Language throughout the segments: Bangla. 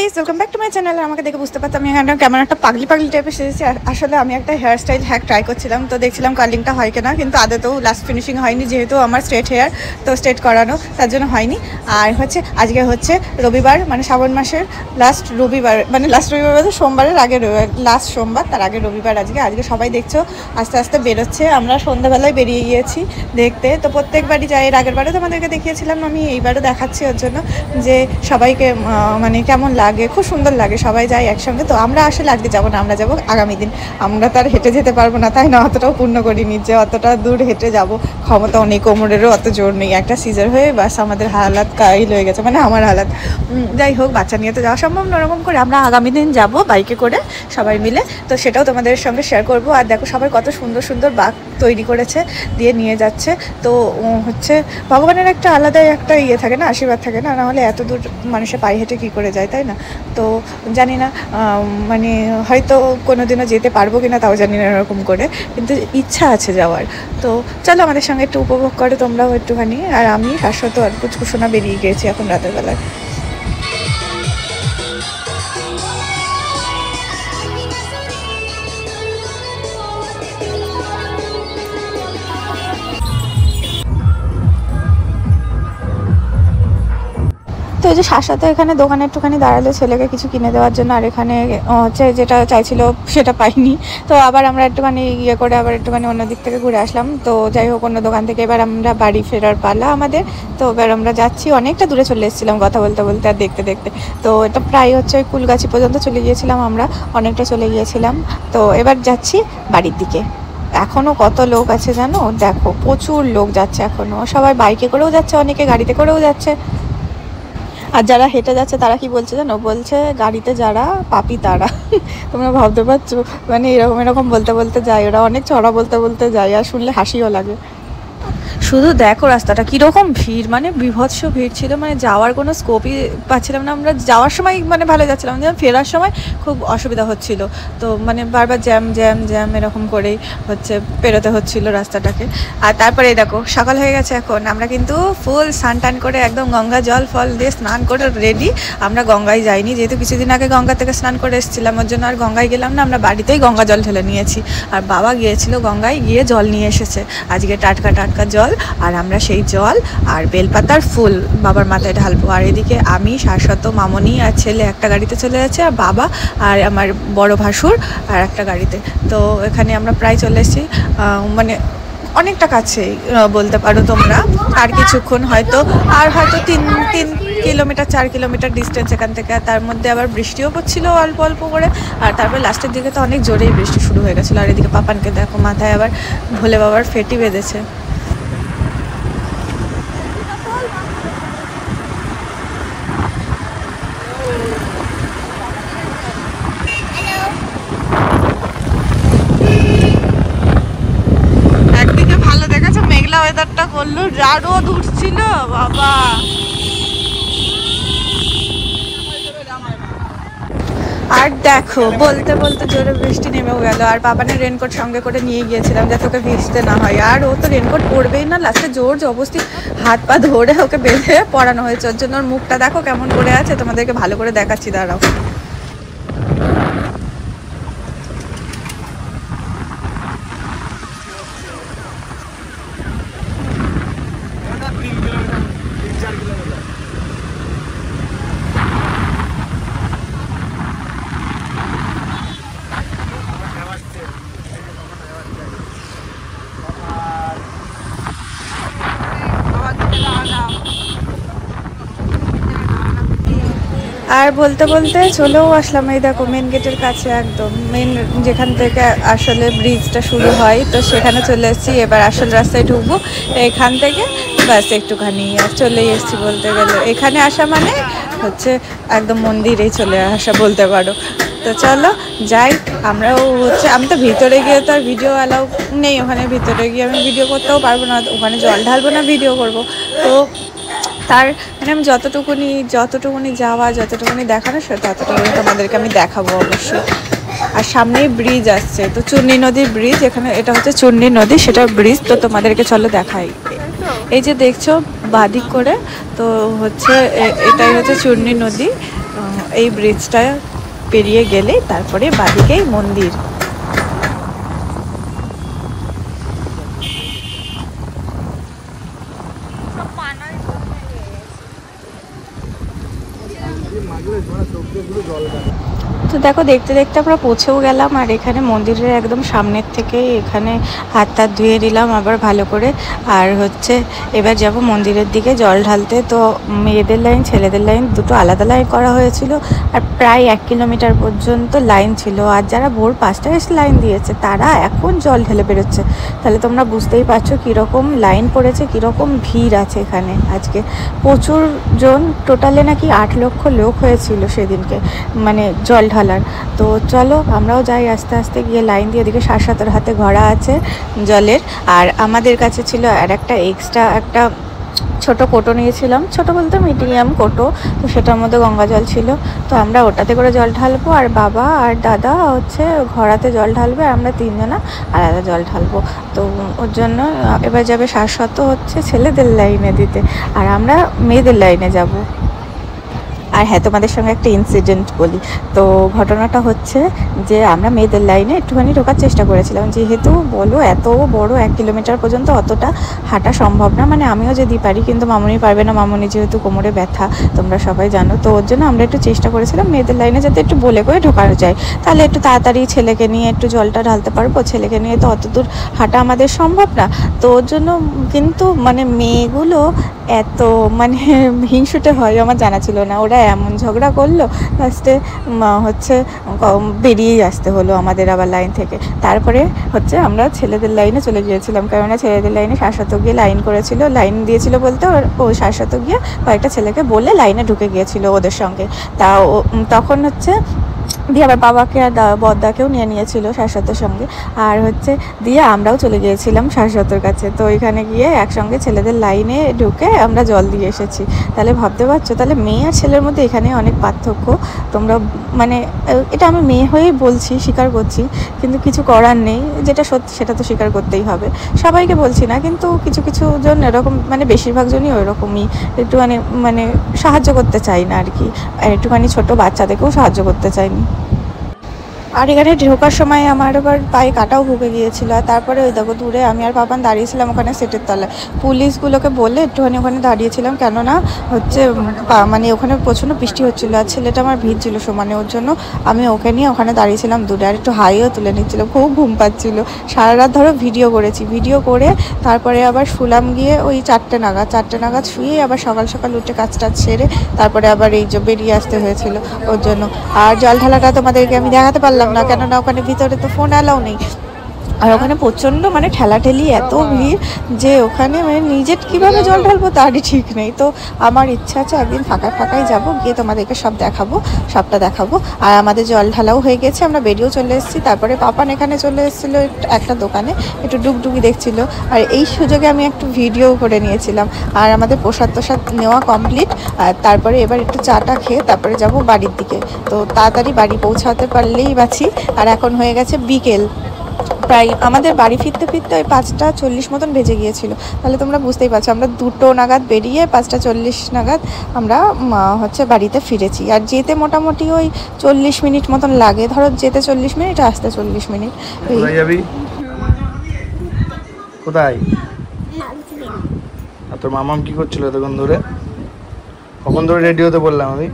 Guys, welcome back to my channel. আমাকে দেখে বুঝতে পারছি আমি এখানে কেমন একটা পাগলি টাইপের সেজেছি। আসলে আমি একটা হেয়ার স্টাইল হ্যাক ট্রাই করছিলাম, তো দেখছিলাম কার্লিংটা হয় কিনা, কিন্তু আদতেও লাস্ট ফিনিশিং হয়নি, যেহেতু আমার স্ট্রেট হেয়ার, তো স্ট্রেট করানো, তার জন্য হয়নি। আর হচ্ছে আজকে হচ্ছে রবিবার, মানে শ্রাবণ মাসের লাস্ট রবিবার, মানে লাস্ট রবিবার বলতে সোমবারের আগে লাস্ট সোমবার, তার আগে রবিবার। আজকে সবাই দেখছো আস্তে আস্তে বেরোচ্ছে। আমরা সন্ধ্যাবেলায় বেরিয়ে গিয়েছি দেখতে, তো প্রত্যেকবারই যাই, এর আগের বারে তোমাদেরকে দেখিয়েছিলাম, আমি এইবারও দেখাচ্ছি ওর জন্য যে সবাইকে মানে কেমন লাগে। খুব সুন্দর লাগে, সবাই যায় একসঙ্গে। তো আমরা আসলে আজকে যাবো না, আমরা যাবো আগামী দিন। আমরা তো আর হেঁটে যেতে পারবো না, তাই না? অতটাও পূর্ণ করিনি যে অতটা দূর হেঁটে যাব, ক্ষমতাও নেই, কোমরেরও অত জোর নেই। একটা সিজার হয়ে বাস আমাদের হালাত কাইল হয়ে গেছে, মানে আমার হালাত। যাই হোক, বাচ্চা নিয়ে তো যাওয়া সম্ভব না, ওরকম করে আমরা আগামী দিন যাব বাইকে করে সবাই মিলে। তো সেটাও তোমাদের সঙ্গে শেয়ার করব। আর দেখো সবাই কত সুন্দর সুন্দর বাগ তৈরি করেছে, দিয়ে নিয়ে যাচ্ছে। তো হচ্ছে ভগবানের একটা আলাদাই একটা ইয়ে থাকে না, আশীর্বাদ থাকে না, নাহলে এত দূর মানুষের পায়ে হেঁটে কী করে যায়, তাই না? তো জানি না, মানে হয়তো কোনো দিনও যেতে পারবো কিনা তাও জানি না এরকম করে, কিন্তু ইচ্ছা আছে যাওয়ার। তো চলো আমাদের সঙ্গে একটু উপভোগ করো তোমরাও একটুখানি। আর আমি শাশ্বত আর কুচকুশোনা বেরিয়ে গিয়েছি এখন রাতের বেলায়। তো এই যে শাসাতে এখানে দোকানে একটুখানি দাঁড়ালো ছেলেকে কিছু কিনে দেওয়ার জন্য, আর এখানে হচ্ছে যেটা চাইছিল সেটা পাইনি। তো আবার আমরা একটুখানি ইয়ে করে আবার একটুখানি অন্য দিক থেকে ঘুরে আসলাম। তো যাই হোক, অন্য দোকান থেকে এবার আমরা বাড়ি ফেরার পালা আমাদের। তো এবার আমরা যাচ্ছি, অনেকটা দূরে চলে এসেছিলাম কথা বলতে বলতে আর দেখতে দেখতে। তো এটা প্রায় হচ্ছে ওই কুলগাছি পর্যন্ত চলে গিয়েছিলাম, আমরা অনেকটা চলে গিয়েছিলাম। তো এবার যাচ্ছি বাড়ির দিকে। এখনও কত লোক আছে জানো, দেখো প্রচুর লোক যাচ্ছে এখনও, সবাই বাইকে করেও যাচ্ছে, অনেকে গাড়িতে করেও যাচ্ছে। আর যারা হেঁটে যাচ্ছে তারা কি বলছে জানো, বলছে গাড়িতে যারা পাপি তারা। তোমরা ভাবতে পারছো, মানে এরকম এরকম বলতে বলতে যায়, ওরা অনেক ছড়া বলতে বলতে যায়, আর শুনলে হাসিও লাগে। শুধু দেখো রাস্তাটা কীরকম ভিড়, মানে বিভৎস ভিড় ছিল, মানে যাওয়ার কোনো স্কোপই পাচ্ছিলাম না। আমরা যাওয়ার সময় মানে ভালো যাচ্ছিলাম, যেমন ফেরার সময় খুব অসুবিধা হচ্ছিল। তো মানে বারবার জ্যাম জ্যাম জ্যাম এরকম করেই হচ্ছে পেরোতে হচ্ছিল রাস্তাটাকে। আর তারপরে দেখো সকাল হয়ে গেছে, এখন আমরা কিন্তু ফুল স্নান টান করে একদম গঙ্গা জল ফল দিয়ে স্নান করে রেডি। আমরা গঙ্গায় যাইনি, যেহেতু কিছুদিন আগে গঙ্গা থেকে স্নান করে এসেছিলাম, ওর জন্য আর গঙ্গায় গেলাম না, আমরা বাড়িতেই গঙ্গা জল ঢেলে নিয়েছি। আর বাবা গিয়েছিল গঙ্গায়, গিয়ে জল নিয়ে এসেছে আজকে, টাটকা টাটকা জল। আর আমরা সেই জল আর বেলপাতার ফুল বাবার মাথায় ঢালবো। আর এদিকে আমি, শাশ্বত, মামনি আর ছেলে একটা গাড়িতে চলে যাচ্ছে, আর বাবা আর আমার বড় ভাসুর আর একটা গাড়িতে। তো এখানে আমরা প্রায় চলে এসেছি, মানে অনেকটা কাছেই বলতে পারো তোমরা। আর কিছুক্ষণ হয়তো তিন 3 কিলোমিটার 4 কিলোমিটার ডিস্টেন্স এখান থেকে। তার মধ্যে আবার বৃষ্টিও পড়ছিল অল্প অল্প করে, আর তারপর লাস্টের দিকে তো অনেক জোরেই বৃষ্টি শুরু হয়ে গেছিলো। আর এদিকে পাপানকে দেখো, মাথায় আবার ভোলে বাবার ফেটি বেঁধেছে। একদিকে ভালো দেখাচ্ছে, মেঘলা ওয়েদারটা করলো, যা রোদ উঠছিল বাবা। আর দেখো বলতে বলতে জোরে বৃষ্টি নেমেও গেল। আর পাপানের রেনকোট সঙ্গে করে নিয়ে গিয়েছিলাম যাতে ওকে ভিজতে না হয়, আর ও তো রেনকোট পরবেই না। লাস্টে জোর জবরদস্তি হাত পা ধরে ওকে বেঁধে পরানো হয়েছে, ওর জন্য ওর মুখটা দেখো কেমন করে আছে, তোমাদেরকে ভালো করে দেখাচ্ছি, দাঁড়াও। আর বলতে বলতে চলেও আসলাম, এই দেখো মেন গেটের কাছে, একদম মেন যেখান থেকে আসলে ব্রিজটা শুরু হয়, তো সেখানে চলে এসেছি। এবার আসল রাস্তায় ঢুকবো এখান থেকে, ব্যাস একটুখানি আর চলেই এসেছি বলতে গেলে। এখানে আসা মানে হচ্ছে একদম মন্দিরেই চলে আসা বলতে পারো। তো চলো যাই, আমরাও হচ্ছে, আমি তো ভিতরে গিয়ে তো আর ভিডিও অ্যালাউ নেই, ওখানে ভিতরে গিয়ে আমি ভিডিও করতেও পারবো না, ওখানে জল ঢালবো না ভিডিও করবো। তো তার মানে আমি যতটুকুনি যাওয়া, যতটুকুনি দেখানো, সে ততটুকুনি তোমাদেরকে আমি দেখাবো অবশ্যই। আর সামনেই ব্রিজ আসছে, তো চূর্ণী নদীর ব্রিজ, এখানে এটা হচ্ছে চূর্ণী নদী, সেটা ব্রিজ। তো তোমাদেরকে চলো দেখাই। এই যে দেখছো বাদিক করে, তো হচ্ছে এটাই হচ্ছে চূর্ণী নদী। এই ব্রিজটা পেরিয়ে গেলে তারপরে বাদিকেই মন্দির। তো দেখো দেখতে দেখতে আমরা পৌঁছেও গেলাম, আর এখানে মন্দিরের একদম সামনের থেকে এখানে হাত টাত ধুয়ে নিলাম আবার ভালো করে। আর হচ্ছে এবার যাব মন্দিরের দিকে জল ঢালতে। তো মেয়েদের লাইন ছেলেদের লাইন দুটো আলাদা লাইন করা হয়েছিল, আর প্রায় 1 কিলোমিটার পর্যন্ত লাইন ছিল। আর যারা ভোর 5টায় এসে লাইন দিয়েছে তারা এখন জল ঢেলে বেরোচ্ছে। তাহলে তোমরা বুঝতেই পারছো কীরকম লাইন পড়েছে, কীরকম ভিড় আছে এখানে। আজকে প্রচুর জন, টোটালে নাকি 8 লক্ষ লোক হয়েছিল সেদিনকে, মানে জল ঢালার। তো চলো আমরাও যাই আস্তে আস্তে গিয়ে লাইন দিয়ে। এদিকে শাশ্বতের হাতে ঘোড়া আছে জলের, আর আমাদের কাছে ছিল আর একটা এক্সট্রা একটা ছোট কোটো নিয়েছিলাম, ছোট বলতে মিডিয়াম কোটো। তো সেটার মধ্যে গঙ্গা জল ছিল, তো আমরা ওটাতে করে জল ঢালবো। আর বাবা আর দাদা হচ্ছে ঘোড়াতে জল ঢালবে, আর আমরা 3 জনা আলাদা জল ঢালবো। তো ওর জন্য এবার যাবে শাশ্বত হচ্ছে ছেলেদের লাইনে দিতে, আর আমরা মেয়েদের লাইনে যাব। আর হ্যাঁ, তোমাদের সঙ্গে একটা ইনসিডেন্ট বলি। তো ঘটনাটা হচ্ছে যে আমরা মেয়েদের লাইনে একটুখানি ঢোকার চেষ্টা করেছিলাম, যেহেতু বলো এত বড় 1 কিলোমিটার পর্যন্ত অতটা হাঁটা সম্ভব না। মানে আমিও যদি পারি, কিন্তু মামুনি পারবে না, মামুনি যেহেতু কোমরে ব্যথা তোমরা সবাই জানো। তো ওর জন্য আমরা একটু চেষ্টা করেছিলাম মেয়েদের লাইনে যাতে একটু বলে করে ঢোকানো যায়, তাহলে একটু তাড়াতাড়ি ছেলেকে নিয়ে একটু জলটা ঢালতে পারবো। ছেলেকে নিয়ে তো অত দূর হাঁটা আমাদের সম্ভব না। তো ওর জন্য কিন্তু মানে মেয়েগুলো এত মানে হিংসুটে হয় আমার জানা ছিল না। ওরা এমন ঝগড়া করলো, লাস্টে হচ্ছে বেরিয়েই আসতে হলো আমাদের আবার লাইন থেকে। তারপরে হচ্ছে আমরা ছেলেদের লাইনে চলে গিয়েছিলাম, কেননা ছেলেদের লাইনে শাশ্বত গিয়ে লাইন করেছিল, লাইন দিয়েছিল বলতে ও শাশ্বত গিয়ে কয়েকটা ছেলেকে বলে লাইনে ঢুকে গিয়েছিল ওদের সঙ্গে। তা তখন হচ্ছে দিয়ে আবার বাবাকে আর বদ্দাকেও নিয়ে নিয়েছিল শাশ্বতের সঙ্গে। আর হচ্ছে দিয়ে আমরাও চলে গিয়েছিলাম শাশ্বতের কাছে। তো এখানে গিয়ে একসঙ্গে ছেলেদের লাইনে ঢুকে আমরা জল দিয়ে এসেছি। তাহলে ভাবতে পারছো, তাহলে মেয়ে আর ছেলের মধ্যে এখানে অনেক পার্থক্য। তোমরা মানে এটা আমি মেয়ে হয়েই বলছি, স্বীকার করছি, কিন্তু কিছু করার নেই। যেটা সত্যি সেটা তো স্বীকার করতেই হবে। সবাইকে বলছি না, কিন্তু কিছু কিছু জন এরকম, মানে বেশিরভাগ জনই ওইরকমই, একটুখানি মানে সাহায্য করতে চাই না আর কি। আর একটুখানি ছোটো বাচ্চাদেরকেও সাহায্য করতে চাইনি। আর এখানে ঢোকার সময় আমার আবার পায়ে কাটাও ঢুকে গিয়েছিলো। আর তারপরে ওই দেখো দূরে আমি আর পাপান দাঁড়িয়েছিলাম ওখানে সেটের তলায়। পুলিশগুলোকে বলে একটুখানি ওখানে দাঁড়িয়েছিলাম, কেননা হচ্ছে মানে ওখানে প্রচণ্ড বৃষ্টি হচ্ছিলো, আর ছেলেটা আমার ভিড় ছিল সমানে। ওর জন্য আমি ওকে নিয়ে ওখানে দাঁড়িয়েছিলাম দূরে, আর একটু হাইও তুলে নিচ্ছিলো। খুব ঘুম পাচ্ছিলো, সারা রাত ধরো ভিডিও করেছি। ভিডিও করে তারপরে আবার শুলাম গিয়ে ওই 4টে নাগাদ শুয়ে আবার সকাল সকাল উঠে কাজ টাজ সেরে তারপরে আবার এই যে বেরিয়ে আসতে হয়েছিল ওর জন্য। আর জল ঢালাটা তোমাদেরকে আমি দেখাতে পারলাম না, কেননা ওখানে ভিতরে তো ফোন অ্যালাউ নেই। আর ওখানে প্রচণ্ড মানে ঠেলাঠেলি, এত ভিড় যে ওখানে মানে নিজের কীভাবে জল ঢালবো তারই ঠিক নেই। তো আমার ইচ্ছা আছে একদিন ফাঁকায় যাবো, গিয়ে তোমাদেরকে সবটা দেখাবো। আর আমাদের জল ঢালাও হয়ে গেছে, আমরা বেরিয়েও চলে এসেছি। তারপরে পাপান এখানে চলে এসেছিলো একটা দোকানে, একটু ডুগডুগি দেখছিল, আর এই সুযোগে আমি একটু ভিডিও করে নিয়েছিলাম। আর আমাদের প্রসাদ নেওয়া কমপ্লিট। আর তারপরে এবার একটু চাটা খেয়ে তারপরে যাব বাড়ির দিকে। তো তাড়াতাড়ি বাড়ি পৌঁছাতে পারলেই বাঁচি। আর এখন হয়ে গেছে বিকেল, প্রায় আমাদের বাড়ি ফিরতে ওই 5:40 মতন বেজে গিয়েছিল। তাহলে তোমরা বুঝতেই পারছো আমরা 2টো নাগাদ বেরিয়ে 5:40 নাগাদ আমরা হচ্ছে বাড়িতে ফিরেছি। আর যেতে মোটামুটি ওই 40 মিনিট মতন লাগে, ধরো যেতে 40 মিনিট, আসতে 40 মিনিট। কোথায়? আর তোর মামাম কি করছিল এতক্ষণ ধরে? কখন ধরে রেডি হতে বললাম আমি?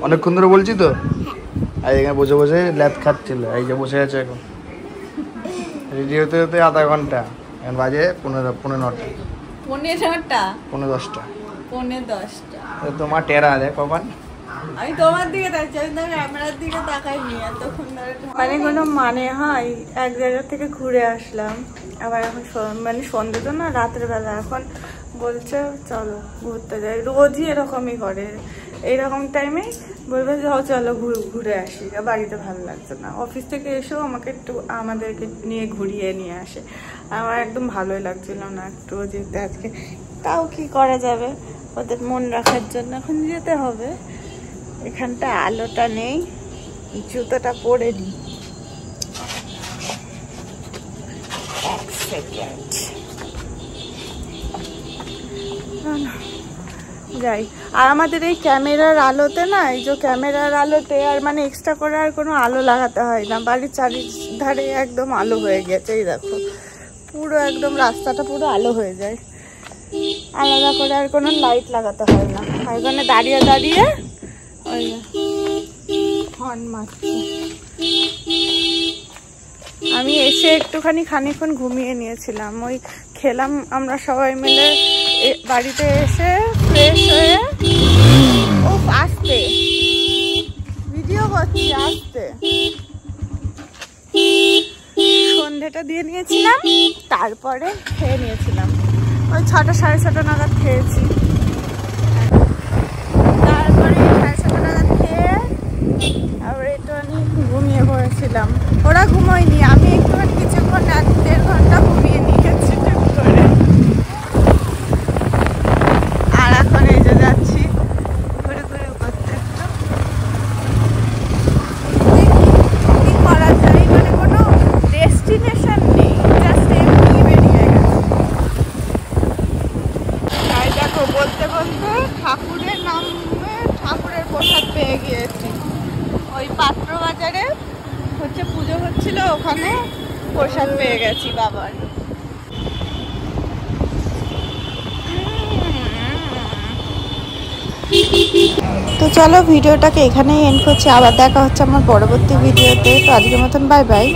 অনেকক্ষণ ধরে বলছি তো। আর এখানে বসে ল্যাদ খাচ্ছিল, এই যে বসে আছে এখন। রেডি হতে আধা ঘন্টা, এখন বাজে 9:30। 10:10 তোমার টেরা দেখ কখন। আমি তোমার দিকে দেখছি, আমি আপনার দিকে তাকাইনি এতক্ষণ ধরে। মানে কোনো মানে হয়, এক জায়গা থেকে ঘুরে আসলাম, আবার এখন মানে সন্ধ্যে তো না, রাতের বেলা এখন বলছে চলো ঘুরতে যাই। রোজই এরকমই করে, এইরকম টাইমে বলবে চলো ঘুরে আসি, বাড়িতে ভালো লাগছে না। অফিস থেকে এসেও আমাকে একটু আমাদেরকে নিয়ে ঘুরিয়ে নিয়ে আসে, আমার একদম ভালোই লাগছিল না একটু যেতে আজকে। তাও কি করা যাবে, ওদের মন রাখার জন্য এখন যেতে হবে। এখানটা আলোটা নেই, জুতোটা পরে নিই। 1 সেকেন্ড। যাই। আর আমাদের এই ক্যামেরার আলোতে না, এই যে ক্যামেরার আলোতে আর মানে এক্সট্রা করে আর কোনো আলো লাগাতে হয় না, বাড়ির চারিধারে একদম আলো হয়ে গেছে। এই দেখো পুরো একদম রাস্তাটা পুরো আলো হয়ে যায়, আলাদা করে আর কোনো লাইট লাগাতে হয় না। আর এখানে দাঁড়িয়ে দাঁড়িয়ে ওই হর্ন মারছে। আমি এসে একটুখানি খানিকক্ষণ ঘুমিয়ে নিয়েছিলাম, ওই খেলাম আমরা সবাই মিলে বাড়িতে এসে ফ্রেশ হয়ে। ও আসতে ভিডিও করছি, আসতে সন্ধেটা দিয়ে নিয়েছিলাম, তারপরে খেয়ে নিয়েছিলাম ওই 6টা 6:30 নাগাদ খেয়েছি। তারপরে 6:30 নাগাদ খেয়ে আবার একটুখানি ঘুমিয়ে পড়েছিলাম। ওরা ঘুমোয়নি, আমি একটুখানি কিছুক্ষণ 1.5 ঘন্টা ঘুমিয়ে নিয়েছি ঠিক করে। আর এখন এই যে যাচ্ছি ঘুরে ঘুরে করতে। কি করা যায়, মানে কোনো ডেস্টিনেশন নেই, জাস্ট এমনি বেরিয়ে গেছে। আর দেখো বলতে বলতে ঠাকুরের নামে ঠাকুরের প্রসাদ পেয়ে গিয়েছি। ওই পাত্র বাজারে হচ্ছে পুজো হচ্ছিল, ওখানে প্রসাদ পেয়ে গেছি বাবার। তো চলো ভিডিওটাকে এখানেই এন্ড করছি, আবার দেখা হচ্ছে আমার পরবর্তী ভিডিওতে। তো আজকের মতন বাই বাই।